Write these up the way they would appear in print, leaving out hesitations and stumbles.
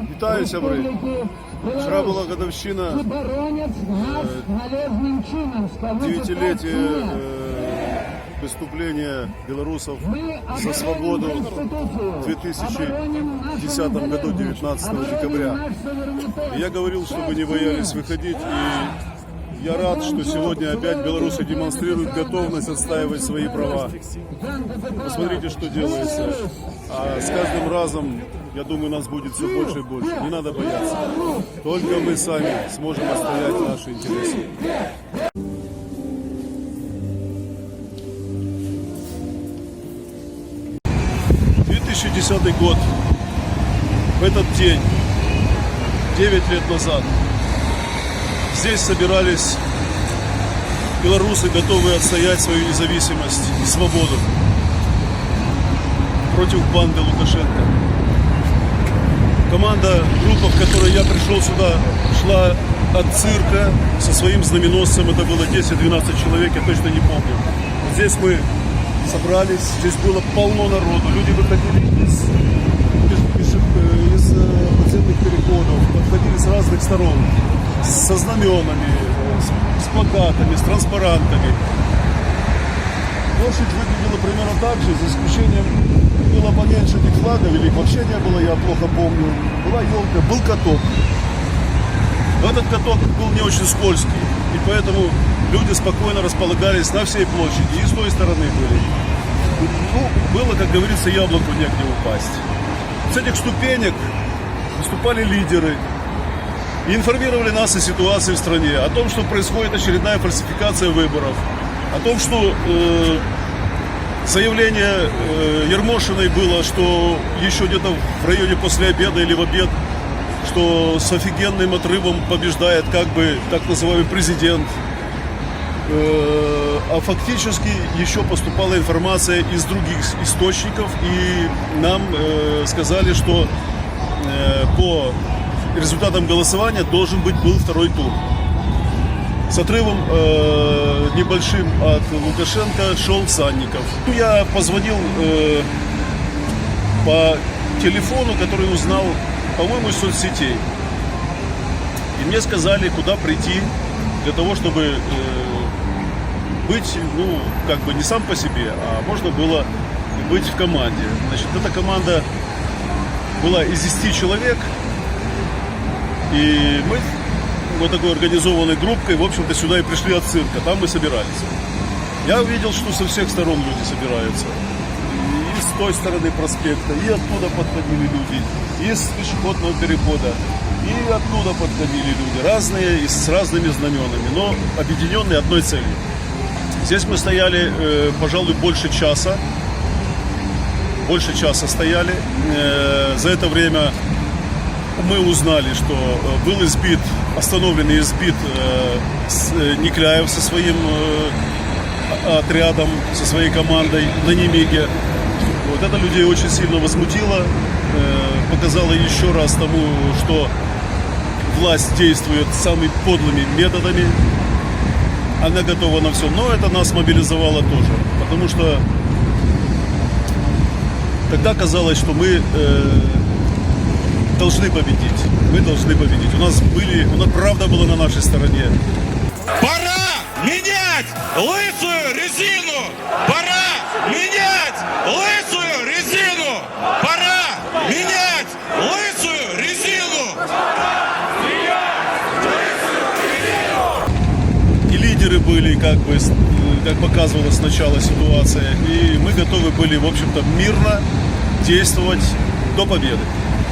Вітаю, сябри. Вчера была годовщина девятилетия выступления белорусов за свободу в 2010 году, 19 декабря. И я говорил, чтобы не боялись выходить, и я рад, что сегодня опять белорусы демонстрируют готовность отстаивать свои права. Посмотрите, что делается. А с каждым разом, я думаю, нас будет все больше и больше. Не надо бояться. Только мы сами сможем отстоять наши интересы. 2010 год. В этот день, 9 лет назад, здесь собирались белорусы, готовые отстоять свою независимость и свободу против банды Лукашенко. Команда, группа, в которой я пришел сюда, шла от цирка со своим знаменосцем. Это было 10-12 человек, я точно не помню. Здесь мы собрались, здесь было полно народу. Люди выходили из подземных переходов, подходили с разных сторон, со знаменами, с плакатами, с транспарантами. Площадь выглядела примерно так же, за исключением было поменьше этих флагов, или их вообще не было, я плохо помню. Была елка, был каток. Но этот каток был не очень скользкий, и поэтому люди спокойно располагались на всей площади, и с той стороны были. Ну, было, как говорится, яблоку негде упасть. С этих ступенек выступали лидеры и информировали нас о ситуации в стране, о том, что происходит очередная фальсификация выборов, о том, что заявление Ермошиной было, что еще где-то в районе после обеда или в обед, что с офигенным отрывом побеждает как бы так называемый президент. А фактически еще поступала информация из других источников, и нам сказали, что по результатам голосования должен быть был второй тур. С отрывом небольшим от Лукашенко шел Санников. Я позвонил по телефону, который узнал, по-моему, из соцсетей. И мне сказали, куда прийти для того, чтобы быть, ну, как бы не сам по себе, а можно было быть в команде. Значит, эта команда была из 10 человек, и мы вот такой организованной группкой, в общем-то, сюда и пришли от цирка, там мы собирались. Я увидел, что со всех сторон люди собираются. И с той стороны проспекта, и оттуда подходили люди, и с пешеходного перехода, и оттуда подходили люди, разные, и с разными знаменами, но объединенные одной целью. Здесь мы стояли, пожалуй, больше часа стояли. За это время мы узнали, что был избит, остановлен и избит Никляев со своим отрядом, со своей командой на Немиге. Вот это людей очень сильно возмутило, показало еще раз тому, что власть действует самыми подлыми методами. Она готова на все, но это нас мобилизовало тоже, потому что тогда казалось, что мы должны победить. Мы должны победить. У нас правда была на нашей стороне. Пора менять лысую резину! Пора менять лысую резину! Пора менять лысую резину! И лидеры были, как показывала сначала ситуация, и мы готовы были, в общем-то, мирно действовать до победы.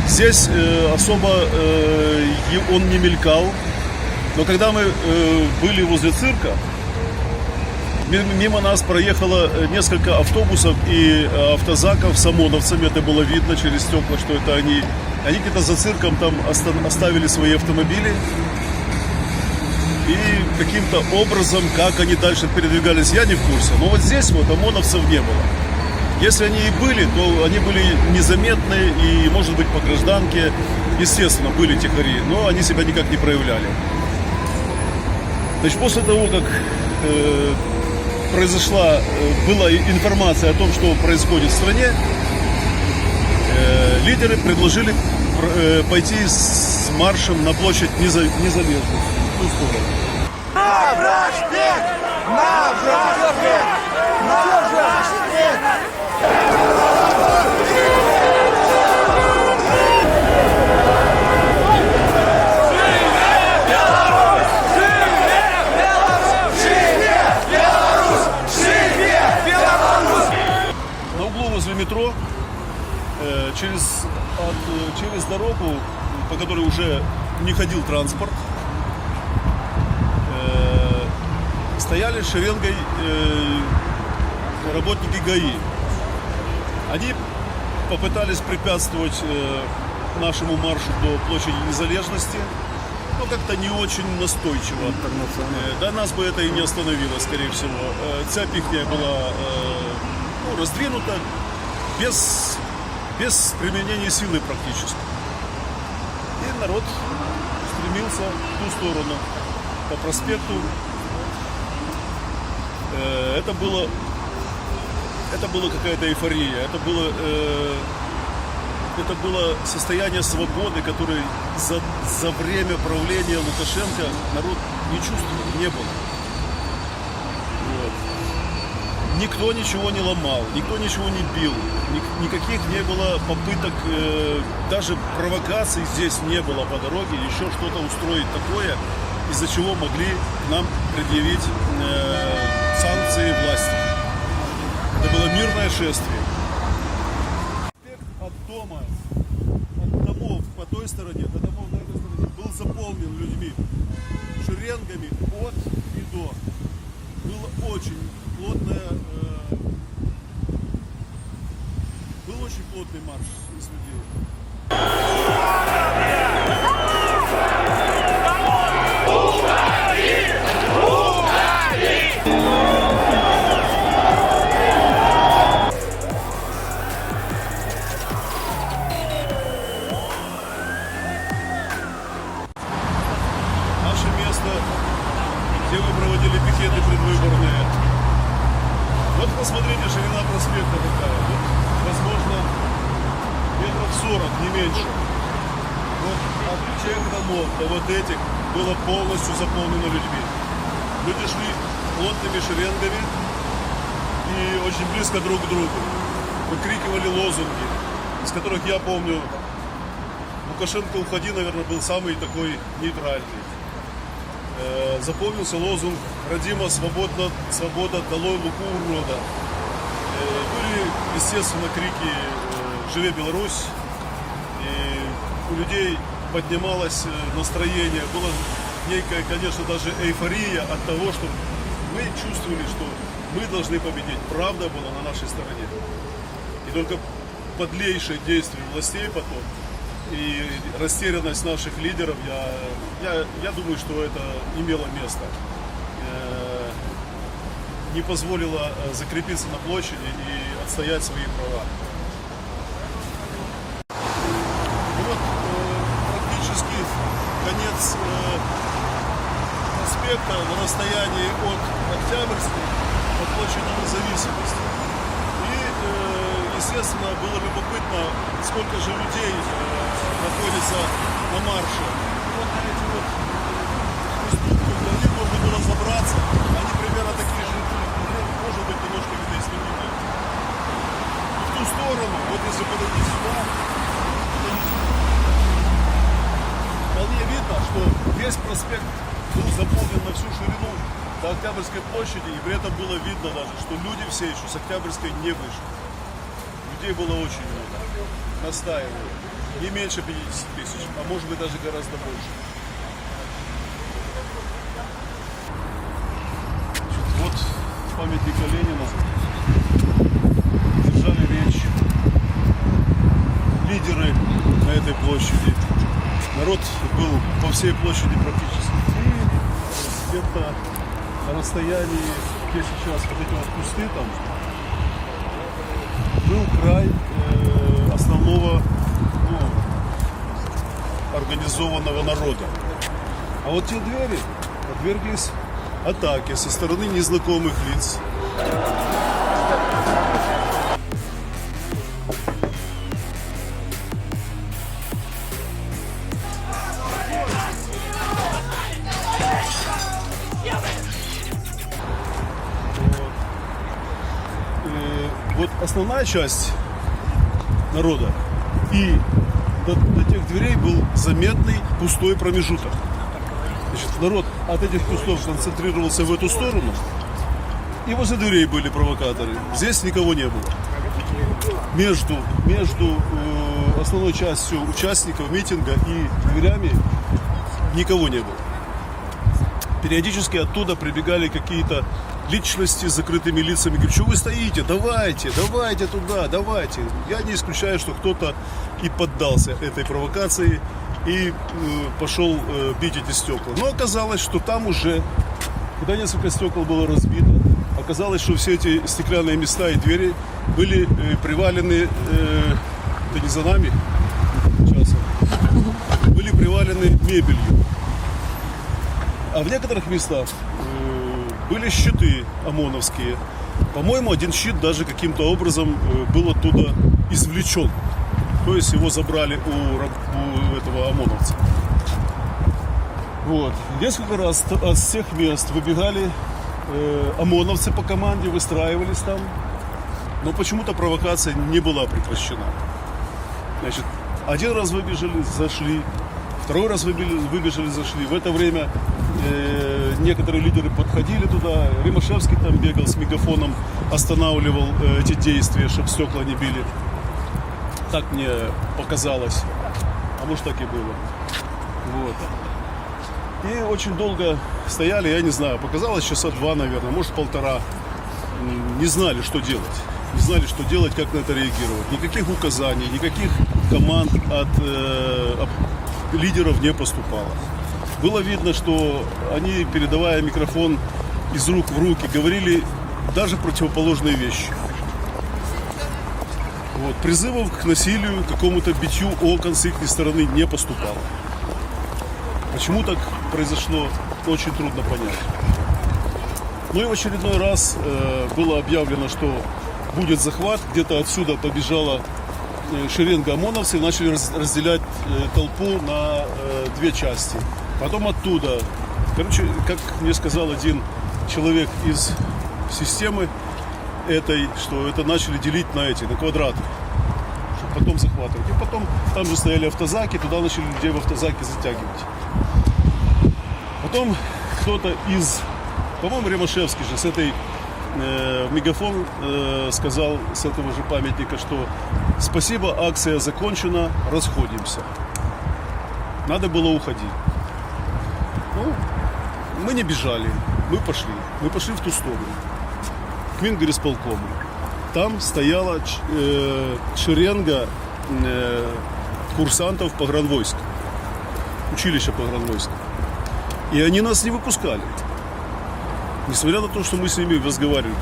Здесь особо он не мелькал, но когда мы были возле цирка, мимо нас проехало несколько автобусов и автозаков с ОМОНовцами, это было видно через стекла, что это они. Они где-то за цирком там оставили свои автомобили, и каким-то образом, как они дальше передвигались, я не в курсе. Но вот здесь вот ОМОНовцев не было. Если они и были, то они были незаметны и, может быть, по гражданке, естественно, были тихари, но они себя никак не проявляли. Значит, после того, как была информация о том, что происходит в стране, лидеры предложили пойти с маршем на площадь Незалежности. В ту сторону. На углу возле метро через дорогу, по которой уже не ходил транспорт, стояли шеренгой работники ГАИ. Они попытались препятствовать нашему маршу до площади Незалежности, но как-то не очень настойчиво. Да, нас бы это и не остановило, скорее всего. Цепь их была раздвинута без применения силы практически. И народ стремился в ту сторону, по проспекту. Это была какая-то эйфория, это было состояние свободы, которое за время правления Лукашенко народ не чувствовал, не было. Вот. Никто ничего не ломал, никто ничего не бил, никаких не было попыток, даже провокаций здесь не было по дороге, еще что-то устроить такое, из-за чего могли нам предъявить санкции власти. Это было мирное шествие. От домов по той стороне до домов на этой стороне был заполнен людьми, шеренгами от и до. Было очень плотное, был очень плотный марш из людей. Наше место, где вы проводили пикеты предвыборные. Вот посмотрите, ширина проспекта какая. Вот, возможно, метров 40, не меньше. Вот от тех домов до вот этих было полностью заполнено людьми. Люди шли плотными шеренгами и очень близко друг к другу. Выкрикивали лозунги, из которых я помню, Лукашенко «Уходи», наверное, был самый такой нейтральный. Запомнился лозунг «Родима, свобода, долой Луку, урода». Были, естественно, крики «Живе Беларусь!». И у людей поднималось настроение. Была некая, конечно, даже эйфория от того, что мы чувствовали, что мы должны победить. Правда была на нашей стороне. И только подлейшие действия властей потом и растерянность наших лидеров, я думаю, что это имело место. Не позволило закрепиться на площади и отстоять свои права. И вот практически конец проспекта на расстоянии от Октябрьской по площади Независимости. И, естественно, было любопытно, сколько же людей находится на марше. Вот на эти вот уступки, до них можно было забраться. Они примерно такие же, может быть, немножко видны снимки. И в ту сторону, вот если подойти сюда, вполне видно, что весь проспект был заполнен на всю ширину до Октябрьской площади, и при этом было видно даже, что люди все еще с Октябрьской не вышли. Людей было очень много. Настаивали. Не меньше 50 тысяч, а может быть даже гораздо больше. Вот памятника Ленина. Держали речь лидеры на этой площади. Народ был по всей площади практически. И где-то на расстоянии, где сейчас вот эти вот кусты там, был край основного организованного народа. А вот те двери подверглись атаке со стороны незнакомых лиц. основная часть народа, и до тех дверей был заметный пустой промежуток. Значит, народ от этих кустов концентрировался в эту сторону, и возле дверей были провокаторы. Здесь никого не было. Между основной частью участников митинга и дверями никого не было. Периодически оттуда прибегали какие-то личности с закрытыми лицами. Говорят, что вы стоите? Давайте туда, давайте. Я не исключаю, что кто-то и поддался этой провокации и пошел бить эти стекла. Но оказалось, что там уже, когда несколько стекол было разбито, оказалось, что все эти стеклянные места и двери были привалены, это не за нами, сейчас, были привалены мебелью. А в некоторых местах были щиты ОМОНовские. По-моему, один щит даже каким-то образом был оттуда извлечен. То есть его забрали у этого ОМОНовца. Вот. Несколько раз от всех мест выбегали ОМОНовцы по команде, выстраивались там. Но почему-то провокация не была прекращена. Значит, один раз выбежали, зашли. Второй раз выбежали, зашли. В это время некоторые лидеры подходили туда. Римашевский там бегал с мегафоном, останавливал эти действия, чтобы стекла не били. Так мне показалось. А может, так и было. Вот. И очень долго стояли, я не знаю, показалось часа 2, наверное, может 1,5. Не знали, что делать. Не знали, что делать, как на это реагировать. Никаких указаний, никаких команд от лидеров не поступало. Было видно, что они, передавая микрофон из рук в руки, говорили даже противоположные вещи. Вот. Призывов к насилию, к какому-то битью окон с их стороны не поступало. Почему так произошло, очень трудно понять. Ну и в очередной раз было объявлено, что будет захват. Где-то отсюда побежала шеренга ОМОНовцев, начали разделять толпу на две части. Потом оттуда, короче, как мне сказал один человек из системы этой, что это начали делить на квадраты, чтобы потом захватывать. И потом там же стояли автозаки, туда начали людей в автозаки затягивать. Потом кто-то из, по-моему, Римашевский же с этой мегафон сказал с этого же памятника, что спасибо, акция закончена, расходимся. Надо было уходить. Ну, мы не бежали, мы пошли в ту сторону, к Мингорисполкому. Там стояла шеренга курсантов погранвойск, училища погранвойск. И они нас не выпускали. Несмотря на то, что мы с ними разговаривали,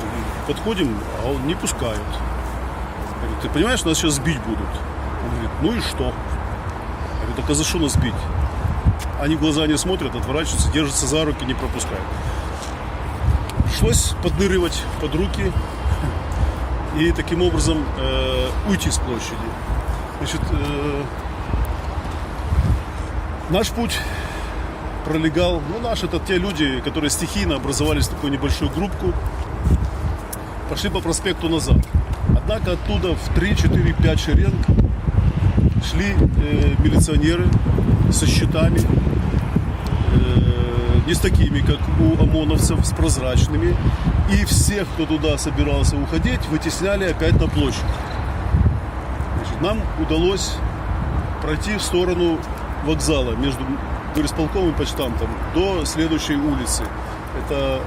подходим, а он не пускают. Я говорю, ты понимаешь, нас сейчас бить будут? Он говорит, ну и что? Я говорю, так а за что нас бить? Они в глаза не смотрят, отворачиваются, держатся за руки, не пропускают. Пришлось подныривать под руки и таким образом уйти с площади. Значит, наш путь пролегал, наш это те люди, которые стихийно образовались в такую небольшую группку, пошли по проспекту назад. Однако оттуда в 3, 4, 5 шеренг шли милиционеры со щитами, не с такими, как у ОМОНовцев, с прозрачными. И всех, кто туда собирался уходить, вытесняли опять на площадь. Значит, нам удалось пройти в сторону вокзала между горисполком и почтамтом до следующей улицы. Это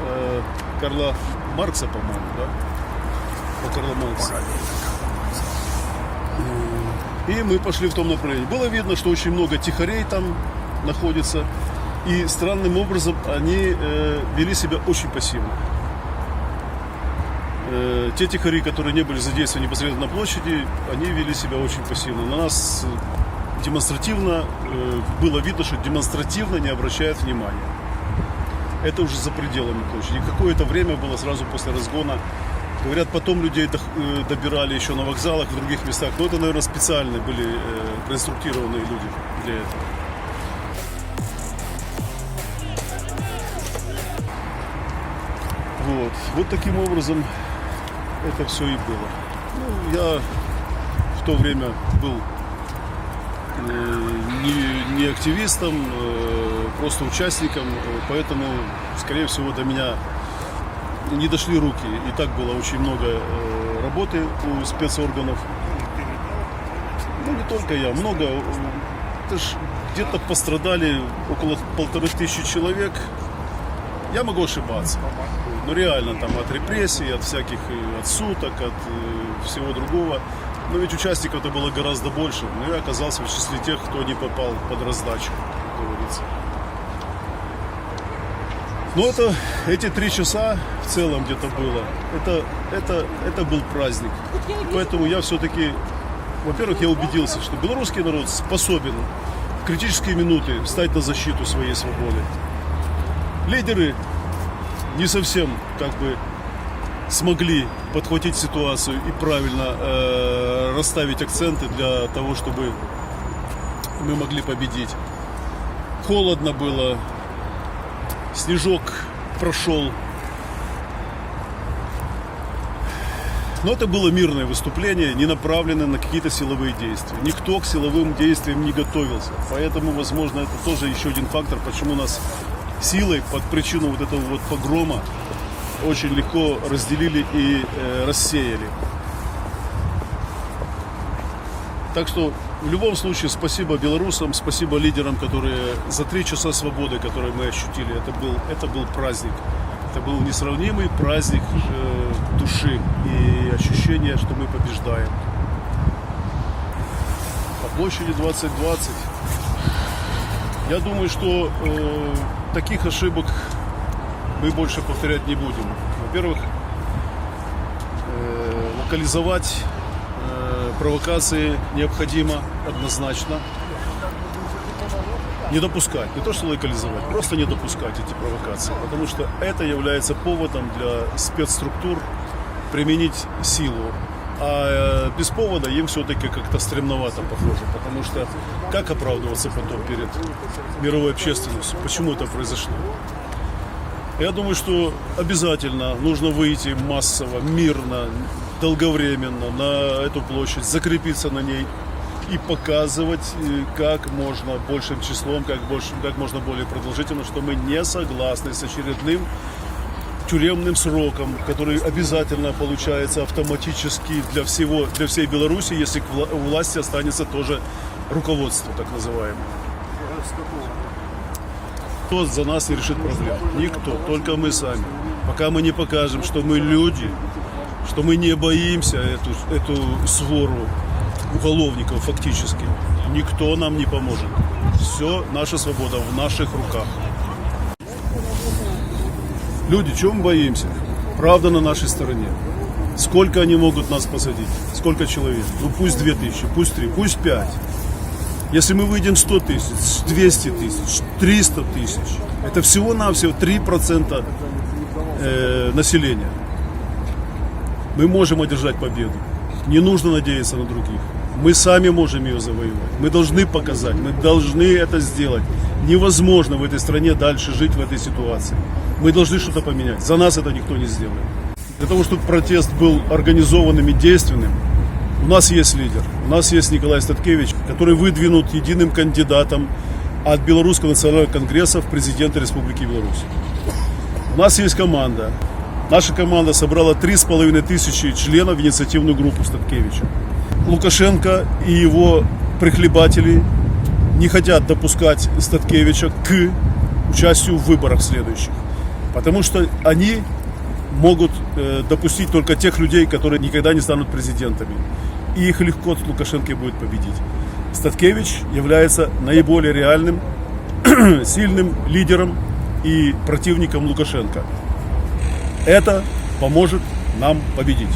Карла Маркса, по-моему, да? По Карла Маркса. И мы пошли в том направлении. Было видно, что очень много тихарей там находится. И странным образом они вели себя очень пассивно. Те тихари, которые не были задействованы непосредственно на площади, они вели себя очень пассивно. На нас демонстративно, было видно, что демонстративно не обращают внимания. Это уже за пределами площади. Какое-то время было сразу после разгона. Говорят, потом людей добирали еще на вокзалах, в других местах. Но это, наверное, специально были проинструктированные люди для этого. Вот таким образом это все и было. Ну, я в то время был не активистом, просто участником, поэтому, скорее всего, до меня не дошли руки. И так было очень много работы у спецорганов. Ну, не только я, много. Это ж где-то пострадали около 1500 человек. Я могу ошибаться. Но реально там от репрессий, от всяких, от суток, от всего другого. Но ведь участников-то было гораздо больше. Но я оказался в числе тех, кто не попал под раздачу, как говорится. Но эти 3 часа в целом где-то было. Это был праздник. И поэтому я все-таки, во-первых, я убедился, что белорусский народ способен в критические минуты встать на защиту своей свободы. Лидеры не совсем смогли подхватить ситуацию и правильно расставить акценты для того, чтобы мы могли победить. Холодно было, снежок прошел. Но это было мирное выступление, не направленное на какие-то силовые действия. Никто к силовым действиям не готовился. Поэтому, возможно, это тоже еще один фактор, почему нас силой под причину вот этого вот погрома очень легко разделили и рассеяли. Так что в любом случае спасибо белорусам, спасибо лидерам, которые за 3 часа свободы, которые мы ощутили, это был праздник. Это был несравнимый праздник души и ощущение, что мы побеждаем. По площади 2020. Я думаю, что таких ошибок мы больше повторять не будем. Во-первых, локализовать провокации необходимо однозначно. Не допускать, не то что локализовать, просто не допускать эти провокации. Потому что это является поводом для спецструктур применить силу. А без повода им все-таки как-то стремновато похоже. Потому что как оправдываться потом перед мировой общественностью? Почему это произошло? Я думаю, что обязательно нужно выйти массово, мирно, долговременно на эту площадь, закрепиться на ней и показывать как можно большим числом, как можно более продолжительно, что мы не согласны с очередным тюремным сроком, который обязательно получается автоматически для всей Беларуси, если у власти останется тоже руководство, так называемое. Кто за нас не решит проблем? Никто, только мы сами. Пока мы не покажем, что мы люди, что мы не боимся эту свору уголовников фактически, никто нам не поможет. Все, наша свобода в наших руках. Люди, чего мы боимся? Правда на нашей стороне. Сколько они могут нас посадить? Сколько человек? Ну пусть 2000, пусть 3, пусть 5. Если мы выйдем 100 тысяч, 200 тысяч, 300 тысяч, это всего-навсего 3% населения. Мы можем одержать победу. Не нужно надеяться на других. Мы сами можем ее завоевать. Мы должны показать, мы должны это сделать. Невозможно в этой стране дальше жить в этой ситуации. Мы должны что-то поменять. За нас это никто не сделает. Для того, чтобы протест был организованным и действенным, у нас есть лидер. У нас есть Николай Статкевич, который выдвинут единым кандидатом от Белорусского национального конгресса в президенты Республики Беларусь. У нас есть команда. Наша команда собрала 3500 членов в инициативную группу Статкевича. Лукашенко и его прихлебатели не хотят допускать Статкевича к участию в выборах следующих. Потому что они могут допустить только тех людей, которые никогда не станут президентами. И их легко с Лукашенко будет победить. Статкевич является наиболее реальным, сильным лидером и противником Лукашенко. Это поможет нам победить.